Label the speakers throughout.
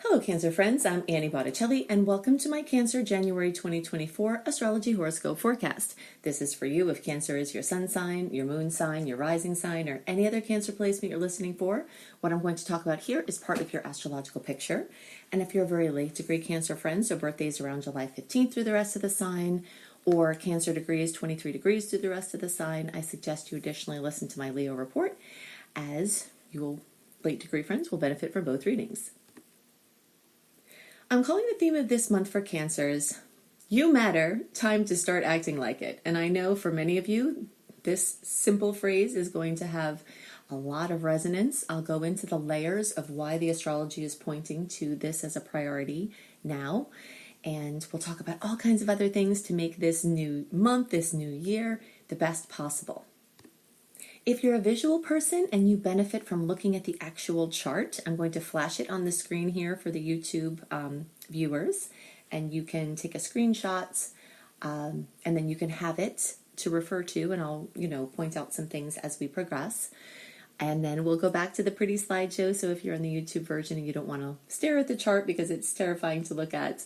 Speaker 1: Hello Cancer friends, I'm Annie Botticelli and welcome to my Cancer January 2024 Astrology Horoscope Forecast. This is for you if Cancer is your sun sign, your moon sign, your rising sign, or any other Cancer placement you're listening for. What I'm going to talk about here is part of your astrological picture. And if you're a very late degree Cancer friend, so birthdays around July 15th through the rest of the sign, or Cancer degrees 23 degrees through the rest of the sign, I suggest you additionally listen to my Leo report, as late degree friends will benefit from both readings. I'm calling the theme of this month for Cancers, You Matter, Time to Start Acting Like It. And I know for many of you, this simple phrase is going to have a lot of resonance. I'll go into the layers of why the astrology is pointing to this as a priority now. And we'll talk about all kinds of other things to make this new month, this new year, the best possible. If you're a visual person and you benefit from looking at the actual chart, I'm going to flash it on the screen here for the YouTube viewers, and you can take a screenshot and then you can have it to refer to, and I'll point out some things as we progress. And then we'll go back to the pretty slideshow. So if you're on the YouTube version and you don't want to stare at the chart because it's terrifying to look at,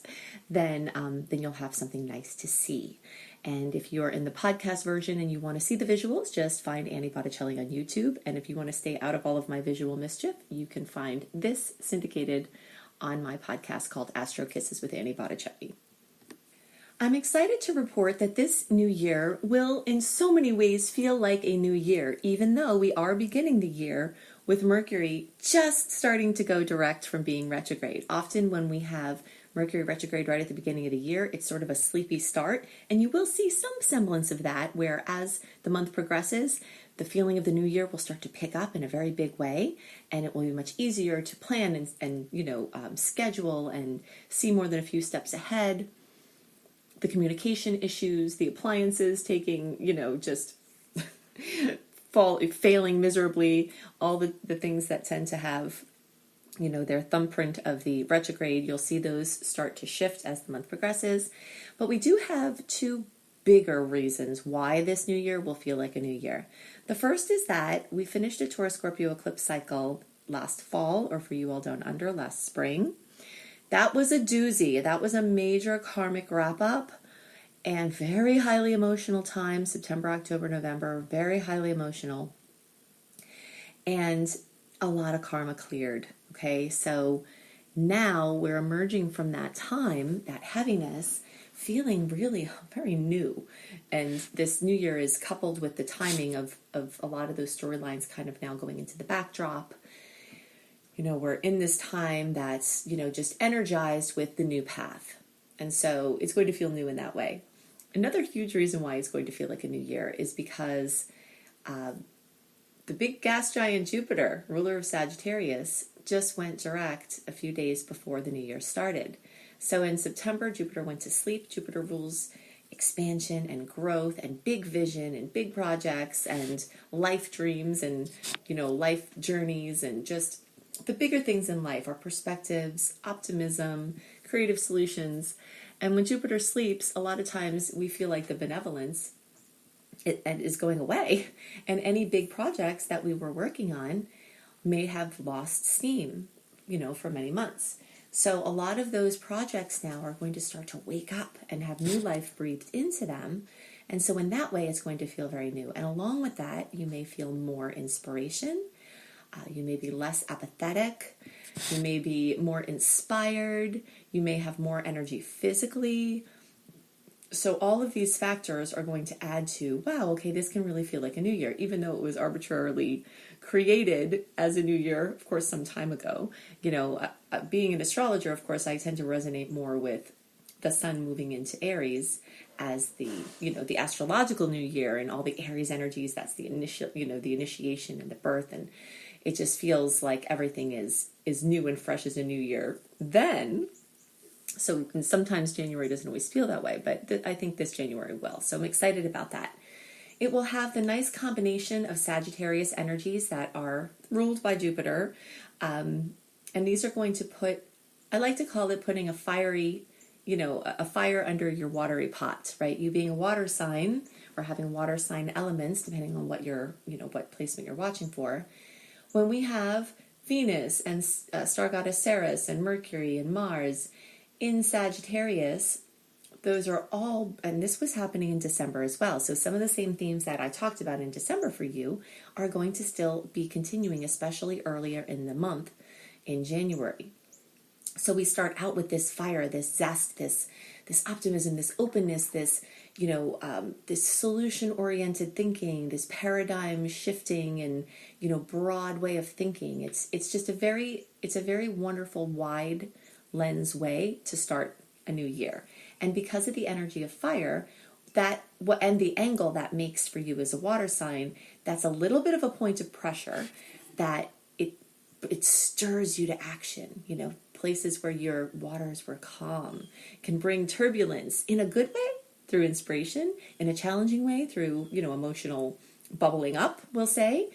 Speaker 1: then you'll have something nice to see. And if you're in the podcast version and you want to see the visuals, just find Annie Botticelli on YouTube. And if you want to stay out of all of my visual mischief, you can find this syndicated on my podcast called Astro Kisses with Annie Botticelli. I'm excited to report that this new year will in so many ways feel like a new year, even though we are beginning the year with Mercury just starting to go direct from being retrograde. Often when we have Mercury retrograde right at the beginning of the year, it's sort of a sleepy start, and you will see some semblance of that, where as the month progresses, the feeling of the new year will start to pick up in a very big way, and it will be much easier to plan and schedule and see more than a few steps ahead. The communication issues, the appliances taking, just failing miserably, all the things that tend to have their thumbprint of the retrograde, you'll see those start to shift as the month progresses. But we do have two bigger reasons why this new year will feel like a new year. The first is that we finished a Taurus-Scorpio eclipse cycle last fall, or for you all down under, last spring. That was a doozy. That was a major karmic wrap-up and very highly emotional time, September, October, November, very highly emotional. And a lot of karma cleared. Okay, so now we're emerging from that time, that heaviness, feeling really very new. And this new year is coupled with the timing of a lot of those storylines kind of now going into the backdrop. We're in this time that's, just energized with the new path. And so it's going to feel new in that way. Another huge reason why it's going to feel like a new year is because the big gas giant Jupiter, ruler of Sagittarius, just went direct a few days before the new year started. So in September, Jupiter went to sleep. Jupiter rules expansion and growth and big vision and big projects and life dreams and, life journeys and just the bigger things in life, our perspectives, optimism, creative solutions. And when Jupiter sleeps, a lot of times we feel like the benevolence is going away. And any big projects that we were working on may have lost steam, for many months. So a lot of those projects now are going to start to wake up and have new life breathed into them. And so in that way, it's going to feel very new. And along with that, you may feel more inspiration. You may be less apathetic. You may be more inspired. You may have more energy physically. So all of these factors are going to add to, wow, okay, this can really feel like a new year, even though it was arbitrarily created as a new year, of course, some time ago. Being an astrologer, of course, I tend to resonate more with the sun moving into Aries as the astrological new year and all the Aries energies. That's the initial, the initiation and the birth. And it just feels like everything is new and fresh as a new year then. So sometimes January doesn't always feel that way, but I think this January will. So I'm excited about that. It will have the nice combination of Sagittarius energies that are ruled by Jupiter. And these are going to I like to call it putting a fiery, a fire under your watery pot, right? You being a water sign or having water sign elements, depending on what what placement you're watching for. When we have Venus and star goddess Ceres and Mercury and Mars in Sagittarius. Those are all, and this was happening in December as well. So some of the same themes that I talked about in December for you are going to still be continuing, especially earlier in the month in January. So we start out with this fire, this zest, this optimism, this openness, this this solution-oriented thinking, this paradigm shifting, and broad way of thinking. It's just a very wonderful wide lens way to start a new year. And because of the energy of fire, and the angle that makes for you as a water sign, that's a little bit of a point of pressure that it stirs you to action. Places where your waters were calm can bring turbulence in a good way through inspiration, in a challenging way through, emotional bubbling up, we'll say.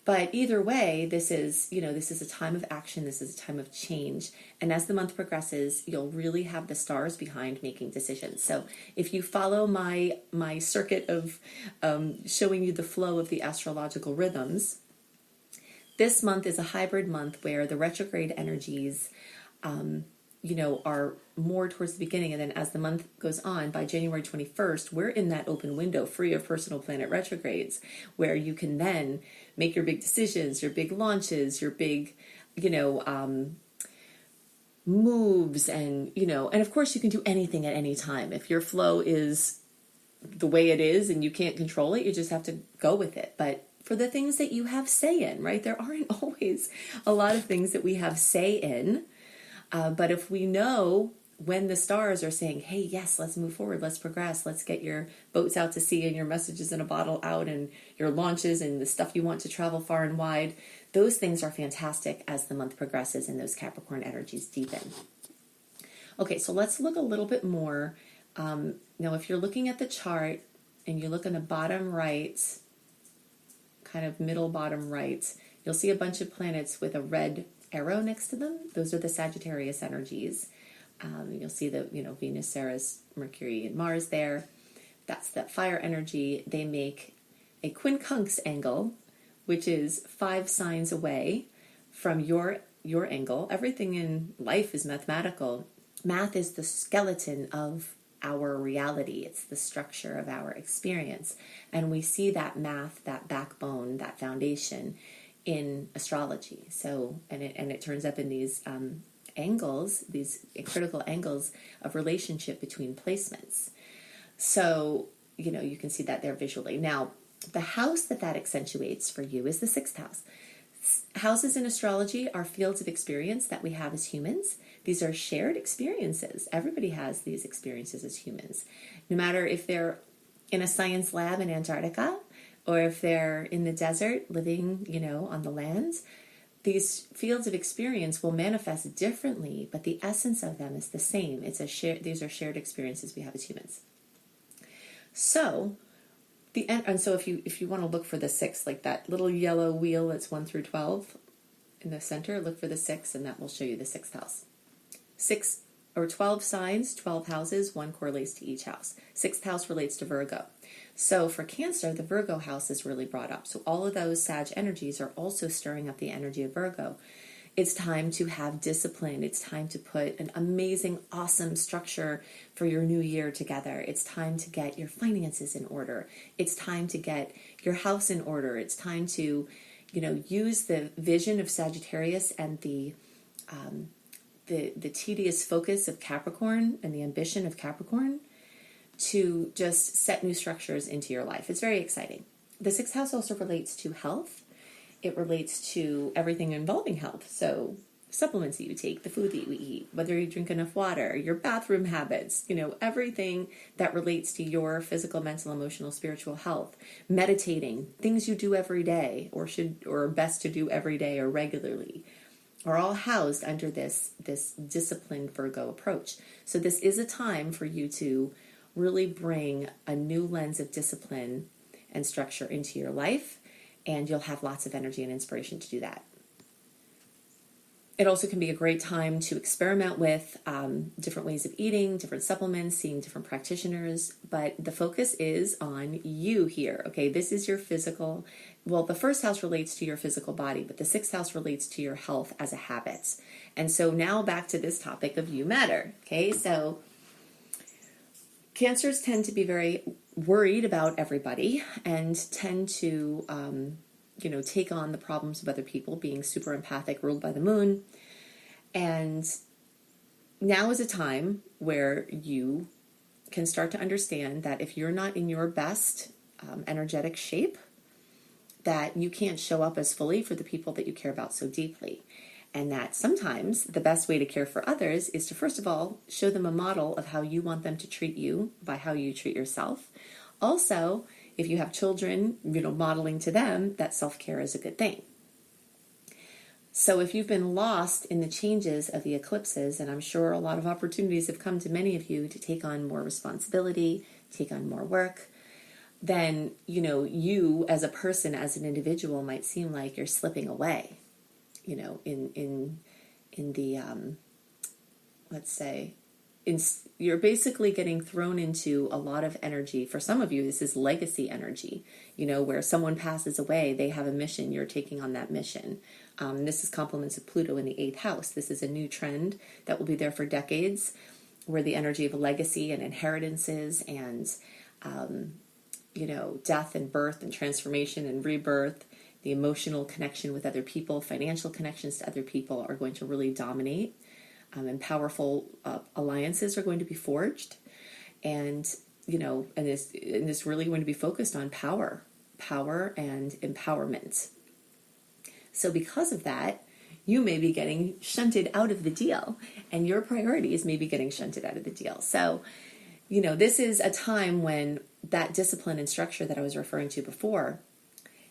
Speaker 1: But either way, this is a time of action. This is a time of change. And as the month progresses, you'll really have the stars behind making decisions. So if you follow my circuit of showing you the flow of the astrological rhythms, this month is a hybrid month where the retrograde energies are more towards the beginning. And then as the month goes on, by January 21st, we're in that open window free of personal planet retrogrades, where you can then make your big decisions, your big launches, your big, moves. And of course you can do anything at any time. If your flow is the way it is and you can't control it, you just have to go with it. But for the things that you have say in, right? There aren't always a lot of things that we have say in. But if we know when the stars are saying, hey, yes, let's move forward, let's progress, let's get your boats out to sea and your messages in a bottle out and your launches and the stuff you want to travel far and wide, those things are fantastic as the month progresses and those Capricorn energies deepen. Okay, so let's look a little bit more. Now, if you're looking at the chart and you look on the bottom right, kind of middle bottom right, you'll see a bunch of planets with a red arrow next to them. Those are the Sagittarius energies. You'll see the Venus, Ceres, Mercury, and Mars there. That's that fire energy. They make a quincunx angle, which is 5 signs away from your angle. Everything in life is mathematical. Math is the skeleton of our reality. It's the structure of our experience. And we see that math, that backbone, that foundation in astrology. So, and it turns up in these angles, these critical angles of relationship between placements. So, you can see that there visually. Now, the house that accentuates for you is the 6th house. Houses in astrology are fields of experience that we have as humans. These are shared experiences. Everybody has these experiences as humans. No matter if they're in a science lab in Antarctica, or if they're in the desert living, on the lands, these fields of experience will manifest differently, but the essence of them is the same. These are shared experiences we have as humans. So, so if you want to look for the 6, like that little yellow wheel that's 1 through 12 in the center, look for the 6, and that will show you the 6th house. 6 or 12 signs, 12 houses, 1 correlates to each house. 6th house relates to Virgo. So for Cancer, the Virgo house is really brought up. So all of those Sag energies are also stirring up the energy of Virgo. It's time to have discipline. It's time to put an amazing, awesome structure for your new year together. It's time to get your finances in order. It's time to get your house in order. It's time to, use the vision of Sagittarius and the tedious focus of Capricorn and the ambition of Capricorn to just set new structures into your life. It's very exciting. The 6th house also relates to health. It relates to everything involving health. So supplements that you take, the food that you eat, whether you drink enough water, your bathroom habits, everything that relates to your physical, mental, emotional, spiritual health, meditating, things you do every day or best to do every day or regularly, are all housed under this disciplined Virgo approach. So this is a time for you to really bring a new lens of discipline and structure into your life, and you'll have lots of energy and inspiration to do that. It also can be a great time to experiment with different ways of eating, different supplements, seeing different practitioners. But the focus is on you here. Okay, this is your physical. Well, the first house relates to your physical body, but the sixth house relates to your health as a habit. And so now back to this topic of you matter. Okay, so Cancers tend to be very worried about everybody and tend to take on the problems of other people, being super empathic, ruled by the moon. And now is a time where you can start to understand that if you're not in your best energetic shape, that you can't show up as fully for the people that you care about so deeply. And that sometimes the best way to care for others is to, first of all, show them a model of how you want them to treat you by how you treat yourself. Also, if you have children, modeling to them that self-care is a good thing. So if you've been lost in the changes of the eclipses, and I'm sure a lot of opportunities have come to many of you to take on more responsibility, take on more work, then, you as a person, as an individual might seem like you're slipping away, in the, let's say, you're basically getting thrown into a lot of energy. For some of you, this is legacy energy, where someone passes away, they have a mission, you're taking on that mission. This is compliments of Pluto in the 8th house. This is a new trend that will be there for decades, where the energy of legacy and inheritances and, death and birth and transformation and rebirth, the emotional connection with other people, financial connections to other people are going to really dominate. And powerful alliances are going to be forged, and this really going to be focused on power and empowerment. So because of that, you may be getting shunted out of the deal, and your priorities may be getting shunted out of the deal. So, this is a time when that discipline and structure that I was referring to before,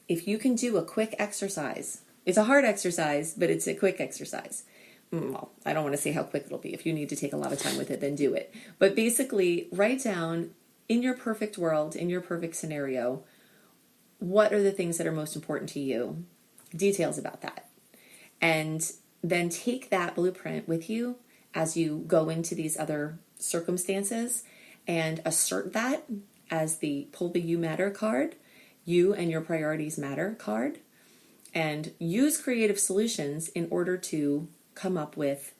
Speaker 1: if you can do a quick exercise, it's a hard exercise, but it's a quick exercise. Well, I don't want to say how quick it'll be. If you need to take a lot of time with it, then do it. But basically, write down in your perfect world, in your perfect scenario, what are the things that are most important to you, details about that. And then take that blueprint with you as you go into these other circumstances and assert that as pull the You Matter card, you and your priorities matter card, and use creative solutions in order to come up with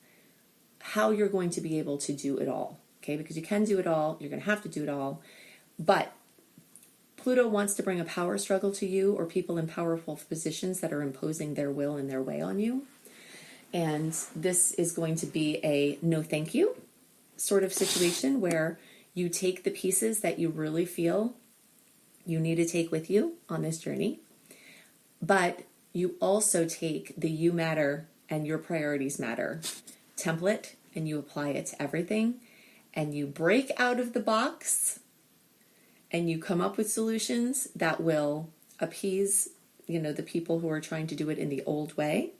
Speaker 1: how you're going to be able to do it all, okay? Because you can do it all, you're going to have to do it all, but Pluto wants to bring a power struggle to you or people in powerful positions that are imposing their will and their way on you. And this is going to be a no thank you sort of situation where you take the pieces that you really feel you need to take with you on this journey, but you also take the You Matter and Your Priorities Matter template and you apply it to everything, and you break out of the box and you come up with solutions that will appease, the people who are trying to do it in the old way.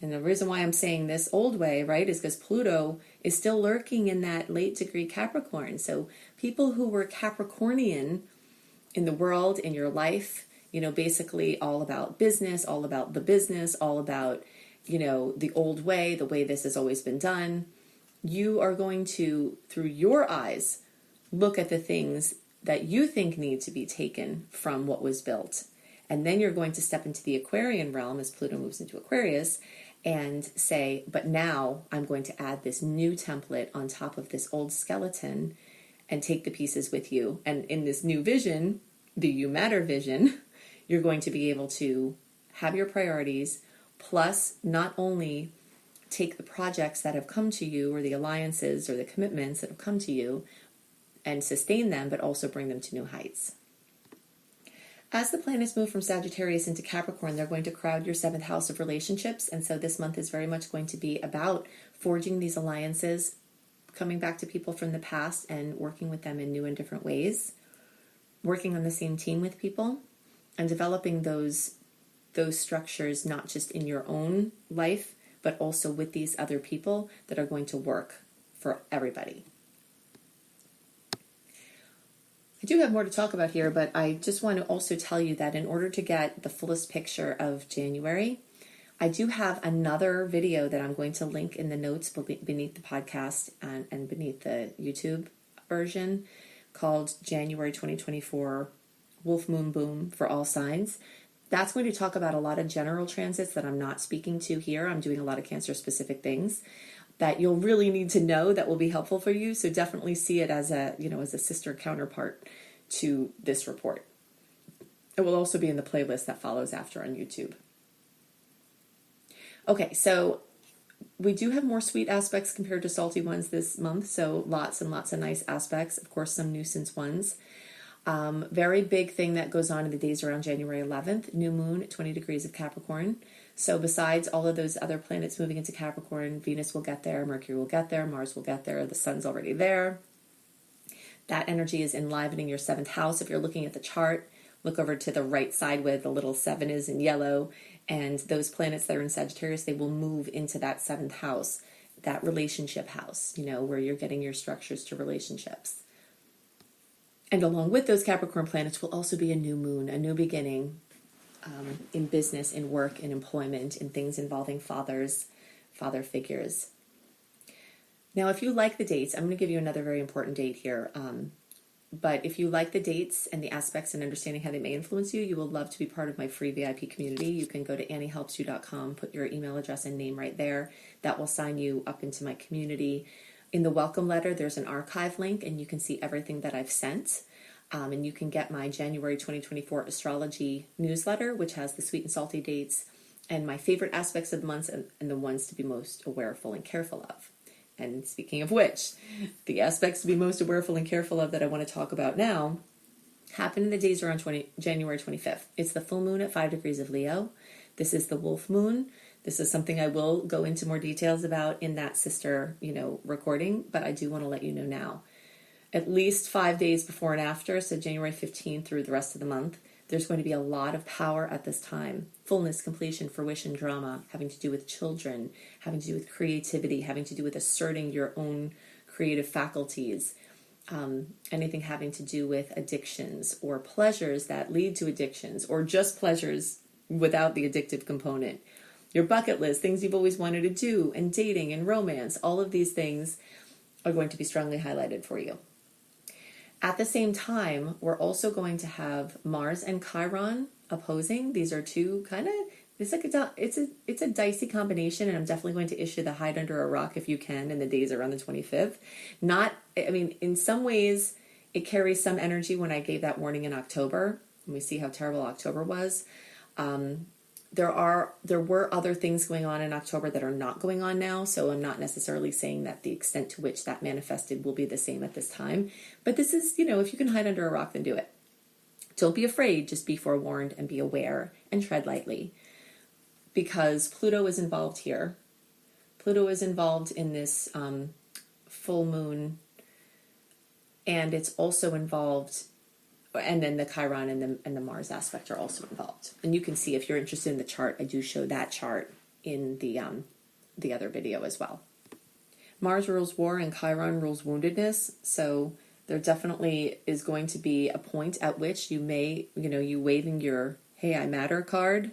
Speaker 1: And the reason why I'm saying this old way, right, is because Pluto is still lurking in that late degree Capricorn. So people who were Capricornian in the world, in your life, basically all about business, all about the business, all about, the old way, the way this has always been done. You are going to, through your eyes, look at the things that you think need to be taken from what was built. And then you're going to step into the Aquarian realm as Pluto moves into Aquarius and say, but now I'm going to add this new template on top of this old skeleton and take the pieces with you. And in this new vision, the You Matter vision, you're going to be able to have your priorities, plus not only take the projects that have come to you or the alliances or the commitments that have come to you and sustain them, but also bring them to new heights. As the planets move from Sagittarius into Capricorn, they're going to crowd your 7th house of relationships. And so this month is very much going to be about forging these alliances, coming back to people from the past and working with them in new and different ways, working on the same team with people, and developing those structures not just in your own life, but also with these other people that are going to work for everybody. I do have more to talk about here, but I just want to also tell you that in order to get the fullest picture of January, I do have another video that I'm going to link in the notes beneath the podcast and beneath the YouTube version called January 2024 Wolf Moon Boom for all signs. That's going to talk about a lot of general transits that I'm not speaking to here. I'm doing a lot of Cancer specific things that you'll really need to know that will be helpful for you. So definitely see it as a, as a sister counterpart to this report. It will also be in the playlist that follows after on YouTube. Okay, so we do have more sweet aspects compared to salty ones this month. So lots and lots of nice aspects. Of course, some nuisance ones. Very big thing that goes on in the days around January 11th, new moon at 20 degrees of Capricorn. So besides all of those other planets moving into Capricorn, Venus will get there, Mercury will get there, Mars will get there, the sun's already there. That energy is enlivening your 7th house. If you're looking at the chart, look over to the right side where the little 7 is in yellow, and those planets that are in Sagittarius, they will move into that 7th house, that relationship house, where you're getting your structures to relationships. And along with those Capricorn planets will also be a new moon, a new beginning in business, in work, in employment, in things involving father figures. Now, if you like the dates, I'm going to give you another very important date here. But if you like the dates and the aspects and understanding how they may influence you, you will love to be part of my free VIP community. You can go to anniehelpsyou.com, put your email address and name right there. That will sign you up into my community. In the welcome letter, there's an archive link, and you can see everything that I've sent. And you can get my January 2024 astrology newsletter, which has the sweet and salty dates and my favorite aspects of the months and the ones to be most awareful and careful of. And speaking of which, the aspects to be most awareful and careful of that I want to talk about now happen in the days around January 25th. It's the full moon at 5 degrees of Leo. This is the wolf moon. This is something I will go into more details about in that sister, recording, but I do want to let you know now. At least 5 days before and after, so January 15th through the rest of the month, there's going to be a lot of power at this time. Fullness, completion, fruition, drama, having to do with children, having to do with creativity, having to do with asserting your own creative faculties, anything having to do with addictions or pleasures that lead to addictions, or just pleasures without the addictive component. Your bucket list, things you've always wanted to do, and dating and romance, all of these things are going to be strongly highlighted for you. At the same time, we're also going to have Mars and Chiron opposing. These are two it's a dicey combination, and I'm definitely going to issue the hide under a rock if you can in the days around the 25th. In some ways, it carries some energy when I gave that warning in October, and we see how terrible October was. There were other things going on in October that are not going on now, so I'm not necessarily saying that the extent to which that manifested will be the same at this time. But this is, if you can hide under a rock, then do it. Don't be afraid, just be forewarned and be aware and tread lightly. Because Pluto is involved here. Pluto is involved in this full moon, and it's also involved. And then the Chiron and the Mars aspect are also involved. And you can see, if you're interested in the chart, I do show that chart in the other video as well. Mars rules war and Chiron rules woundedness. So there definitely is going to be a point at which you may, you waving your "Hey, I matter" card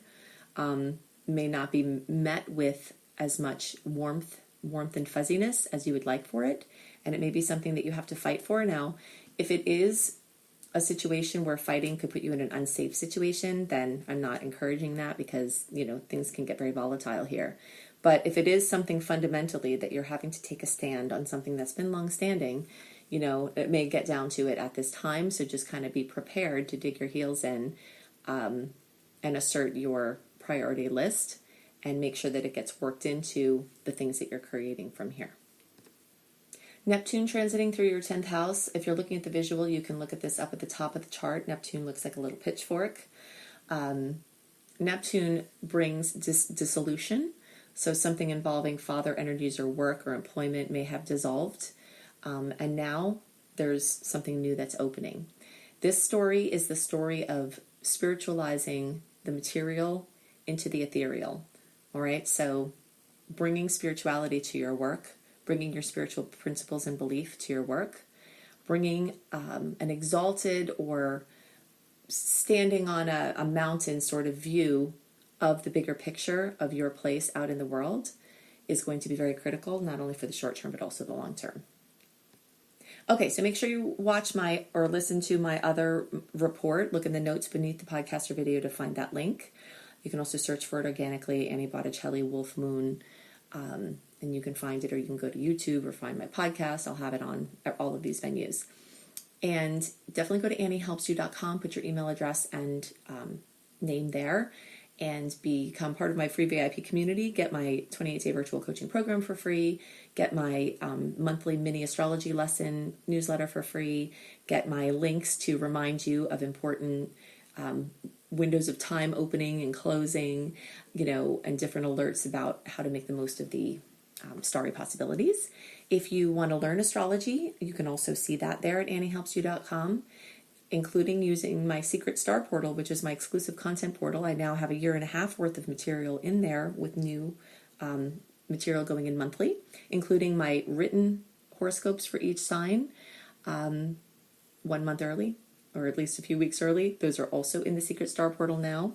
Speaker 1: may not be met with as much warmth and fuzziness as you would like for it. And it may be something that you have to fight for. Now, if it is a situation where fighting could put you in an unsafe situation, then I'm not encouraging that, because, things can get very volatile here. But if it is something fundamentally that you're having to take a stand on something that's been long-standing, it may get down to it at this time. So just kind of be prepared to dig your heels in and assert your priority list and make sure that it gets worked into the things that you're creating from here. Neptune transiting through your 10th house. If you're looking at the visual, you can look at this up at the top of the chart. Neptune looks like a little pitchfork. Neptune brings dissolution. So something involving father energies or work or employment may have dissolved. And now there's something new that's opening. This story is the story of spiritualizing the material into the ethereal. All right, so bringing spirituality to your work, bringing your spiritual principles and belief to your work, bringing an exalted or standing on a mountain sort of view of the bigger picture of your place out in the world is going to be very critical, not only for the short term, but also the long term. Okay, so make sure you watch or listen to my other report. Look in the notes beneath the podcast or video to find that link. You can also search for it organically, Annie Botticelli Wolf Moon, and you can find it, or you can go to YouTube or find my podcast. I'll have it on all of these venues. And definitely go to anniehelpsyou.com, put your email address and name there, and become part of my free VIP community. Get my 28-day virtual coaching program for free. Get my monthly mini astrology lesson newsletter for free. Get my links to remind you of important windows of time opening and closing, and different alerts about how to make the most of the starry possibilities. If you want to learn astrology, you can also see that there at anniehelpsyou.com, including using my secret star portal, which is my exclusive content portal. I now have 1.5 years worth of material in there, with new material going in monthly, including my written horoscopes for each sign 1 month early, or at least a few weeks early. Those are also in the secret star portal now.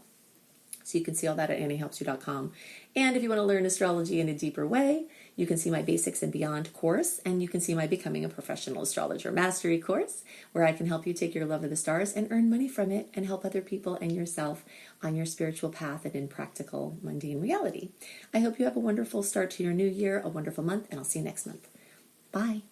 Speaker 1: So you can see all that at anniehelpsyou.com. And if you want to learn astrology in a deeper way, you can see my Basics and Beyond course, and you can see my Becoming a Professional Astrologer Mastery Course, where I can help you take your love of the stars and earn money from it and help other people and yourself on your spiritual path and in practical, mundane reality. I hope you have a wonderful start to your new year, a wonderful month, and I'll see you next month. Bye.